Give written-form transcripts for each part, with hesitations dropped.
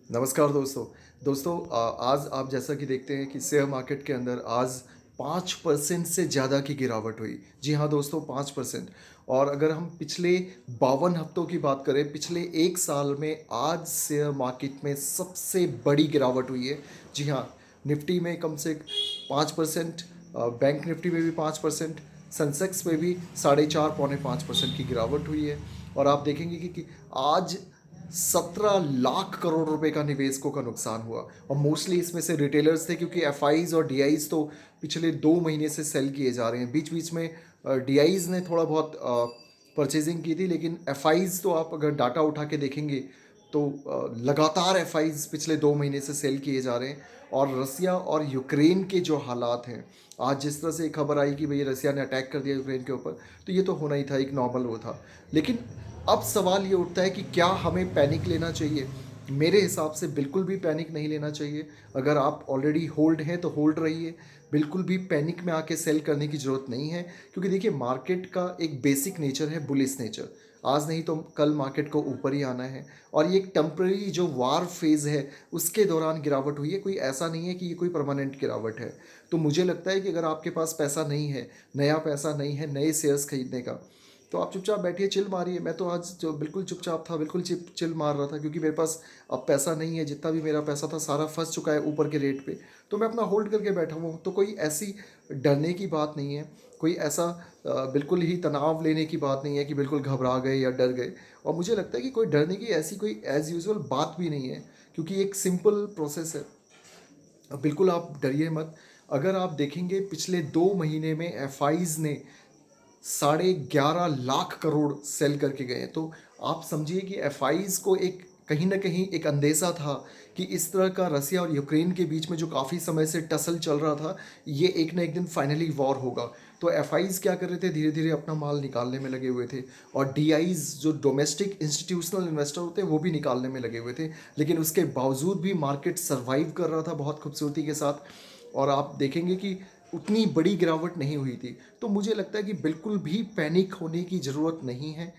नमस्कार आज आप जैसा कि देखते हैं कि शेयर मार्केट के अंदर आज 5% से ज़्यादा की गिरावट हुई। जी हाँ दोस्तों, 5%। और अगर हम पिछले 52 हफ्तों की बात करें, पिछले 1 साल में आज शेयर मार्केट में सबसे बड़ी गिरावट हुई है। जी हाँ, निफ्टी में कम से 5%, बैंक निफ्टी में भी 5%, सेंसेक्स में भी 4.5 पौने 5% की गिरावट हुई है। और आप देखेंगे कि आज 17 लाख करोड़ रुपए का निवेशकों का नुकसान हुआ। और मोस्टली इसमें से रिटेलर्स थे, क्योंकि एफ और डी तो पिछले 2 महीने से सेल किए जा रहे हैं। बीच बीच में डी ने थोड़ा बहुत परचेजिंग की थी, लेकिन एफ तो आप अगर डाटा उठा के देखेंगे तो लगातार एफ पिछले 2 महीने से सेल किए जा रहे हैं। और रसिया और यूक्रेन के जो हालात हैं, आज जिस तरह से एक खबर आई कि भाई रसिया ने अटैक कर दिया यूक्रेन के ऊपर, तो ये तो होना ही था, एक नॉर्मल वो था। लेकिन अब सवाल ये उठता है कि क्या हमें पैनिक लेना चाहिए? मेरे हिसाब से बिल्कुल भी पैनिक नहीं लेना चाहिए। अगर आप ऑलरेडी होल्ड हैं तो होल्ड रहिए। बिल्कुल भी पैनिक में आके सेल करने की ज़रूरत नहीं है, क्योंकि देखिए मार्केट का एक बेसिक नेचर है बुलिश नेचर। आज नहीं तो कल मार्केट को ऊपर ही आना है। और ये एक टेम्पररी जो वार फेज़ है उसके दौरान गिरावट हुई है, कोई ऐसा नहीं है कि ये कोई परमानेंट गिरावट है। तो मुझे लगता है कि अगर आपके पास पैसा नहीं है, नया पैसा नहीं है नए शेयर्स खरीदने का, तो आप चुपचाप बैठिए, चिल मारिए। मैं तो आज जो बिल्कुल चुपचाप था, बिल्कुल चिल मार रहा था, क्योंकि मेरे पास अब पैसा नहीं है। जितना भी मेरा पैसा था सारा फंस चुका है ऊपर के रेट पे। तो मैं अपना होल्ड करके बैठा हुआ हूँ। तो कोई ऐसी डरने की बात नहीं है, कोई ऐसा बिल्कुल ही तनाव लेने की बात नहीं है कि बिल्कुल घबरा गए या डर गए। और मुझे लगता है कि कोई डरने की ऐसी कोई एज़ यूजुअल बात भी नहीं है, क्योंकि एक सिंपल प्रोसेस है। अब बिल्कुल आप डरिए मत। अगर आप देखेंगे पिछले 2 महीने में एफ ने 11.5 लाख करोड़ सेल करके गए हैं। तो आप समझिए कि एफ को एक कहीं ना कहीं एक अंदेशा था कि इस तरह का रसिया और यूक्रेन के बीच में जो काफ़ी समय से टसल चल रहा था, ये एक ना एक दिन फाइनली वॉर होगा। तो एफ क्या कर रहे थे, धीरे धीरे अपना माल निकालने में लगे हुए थे। और डी जो डोमेस्टिक इंस्टीट्यूशनल इन्वेस्टर होते हैं वो भी निकालने में लगे हुए थे। लेकिन उसके बावजूद भी मार्केट सर्वाइव कर रहा था बहुत खूबसूरती के साथ। और आप देखेंगे कि उतनी बड़ी गिरावट नहीं हुई थी। तो मुझे लगता है कि बिल्कुल भी पैनिक होने की ज़रूरत नहीं है।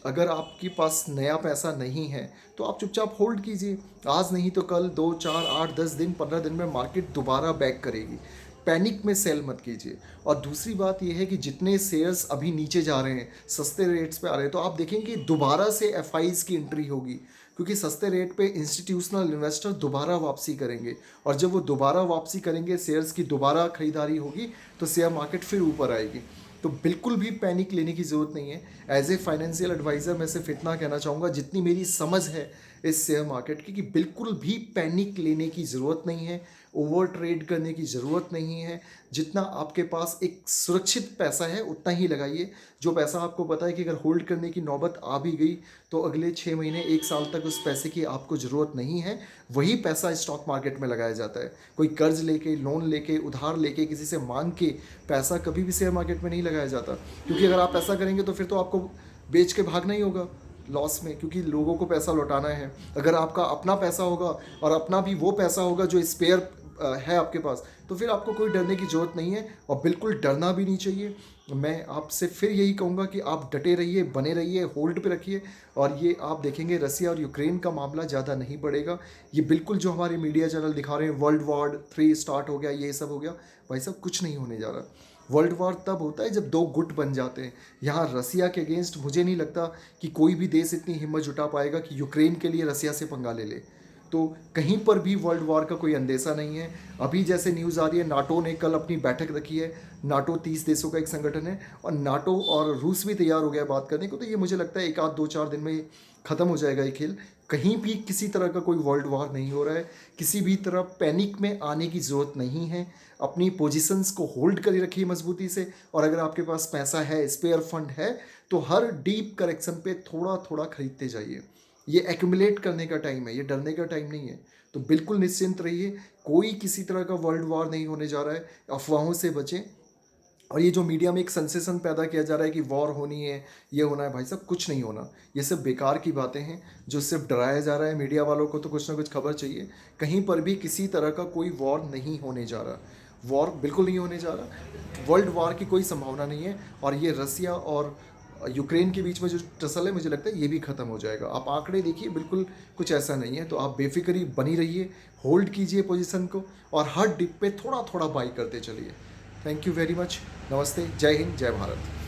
अगर आपके पास नया पैसा नहीं है तो आप चुपचाप होल्ड कीजिए। आज नहीं तो कल 2 4 8 10 दिन 15 दिन में मार्केट दोबारा बैक करेगी। पैनिक में सेल मत कीजिए। और दूसरी बात यह है कि जितने शेयर्स अभी नीचे जा रहे हैं, सस्ते रेट्स पे आ रहे हैं, तो आप देखेंगे कि दोबारा से एफ की एंट्री होगी, क्योंकि सस्ते रेट पे इंस्टीट्यूशनल इन्वेस्टर दोबारा वापसी करेंगे। और जब वो दोबारा वापसी करेंगे, शेयर्स की दोबारा खरीदारी होगी, तो शेयर मार्केट फिर ऊपर आएगी। तो बिल्कुल भी पैनिक लेने की ज़रूरत नहीं है। एज ए फाइनेंशियल एडवाइज़र मैं सिर्फ इतना कहना चाहूँगा, जितनी मेरी समझ है इस शेयर मार्केट की, कि बिल्कुल भी पैनिक लेने की ज़रूरत नहीं है, ओवर ट्रेड करने की ज़रूरत नहीं है। जितना आपके पास एक सुरक्षित पैसा है उतना ही लगाइए। जो पैसा आपको पता है कि अगर होल्ड करने की नौबत आ भी गई तो अगले 6 महीने 1 साल तक उस पैसे की आपको ज़रूरत नहीं है, वही पैसा स्टॉक मार्केट में लगाया जाता है। कोई कर्ज लेके, लोन लेके, उधार लेके, किसी से मांग के पैसा कभी भी शेयर मार्केट में नहीं लगाया जाता। क्योंकि अगर आप ऐसा करेंगे तो फिर तो आपको बेच के भागना ही होगा लॉस में, क्योंकि लोगों को पैसा लौटाना है। अगर आपका अपना पैसा होगा और अपना भी वो पैसा होगा जो स्पेयर है आपके पास, तो फिर आपको कोई डरने की ज़रूरत नहीं है, और बिल्कुल डरना भी नहीं चाहिए। मैं आपसे फिर यही कहूँगा कि आप डटे रहिए, बने रहिए, होल्ड पे रखिए। और ये आप देखेंगे रसिया और यूक्रेन का मामला ज़्यादा नहीं बढ़ेगा। ये बिल्कुल जो हमारे मीडिया चैनल दिखा रहे हैं वर्ल्ड वॉर 3 स्टार्ट हो गया, ये सब हो गया, भाई सब कुछ नहीं होने जा रहा। वर्ल्ड वॉर तब होता है जब दो गुट बन जाते हैं। यहाँ रसिया के अगेंस्ट मुझे नहीं लगता कि कोई भी देश इतनी हिम्मत जुटा पाएगा कि यूक्रेन के लिए रसिया से पंगा ले ले। तो कहीं पर भी वर्ल्ड वॉर का कोई अंदेशा नहीं है। अभी जैसे न्यूज़ आ रही है, नाटो ने कल अपनी बैठक रखी है। नाटो 30 देशों का एक संगठन है, और नाटो और रूस भी तैयार हो गया बात करने को। तो ये मुझे लगता है 1 आध 2 4 दिन में ख़त्म हो जाएगा ये खेल। कहीं भी किसी तरह का कोई वर्ल्ड वॉर नहीं हो रहा है। किसी भी तरह पैनिक में आने की ज़रूरत नहीं है। अपनी पोजीशंस को होल्ड कर रखिए मजबूती से। और अगर आपके पास पैसा है, स्पेयर फंड है, तो हर डीप करेक्शन पे थोड़ा थोड़ा खरीदते जाइए। ये एक्यूमुलेट करने का टाइम है, ये डरने का टाइम नहीं है। तो बिल्कुल निश्चिंत रहिए। कोई किसी तरह का वर्ल्ड वॉर नहीं होने जा रहा है। अफवाहों से बचें। और ये जो मीडिया में एक सेंसेशन पैदा किया जा रहा है कि वॉर होनी है, ये होना है, भाई साहब कुछ नहीं होना। ये सब बेकार की बातें हैं जो सिर्फ डराया जा रहा है मीडिया वालों को। तो कुछ ना कुछ खबर चाहिए। कहीं पर भी किसी तरह का कोई वॉर नहीं होने जा रहा। वॉर बिल्कुल नहीं होने जा रहा। वर्ल्ड वॉर की कोई संभावना नहीं है। और ये रसिया और यूक्रेन के बीच में जो टसल है, मुझे लगता है ये भी ख़त्म हो जाएगा। आप आंकड़े देखिए, बिल्कुल कुछ ऐसा नहीं है, तो आप बेफिक्री बनी रहिए, होल्ड कीजिए पोजीशन को और हर डिप पे थोड़ा थोड़ा बाई करते चलिए। Thank you very much. नमस्ते, जय हिंद, जय भारत।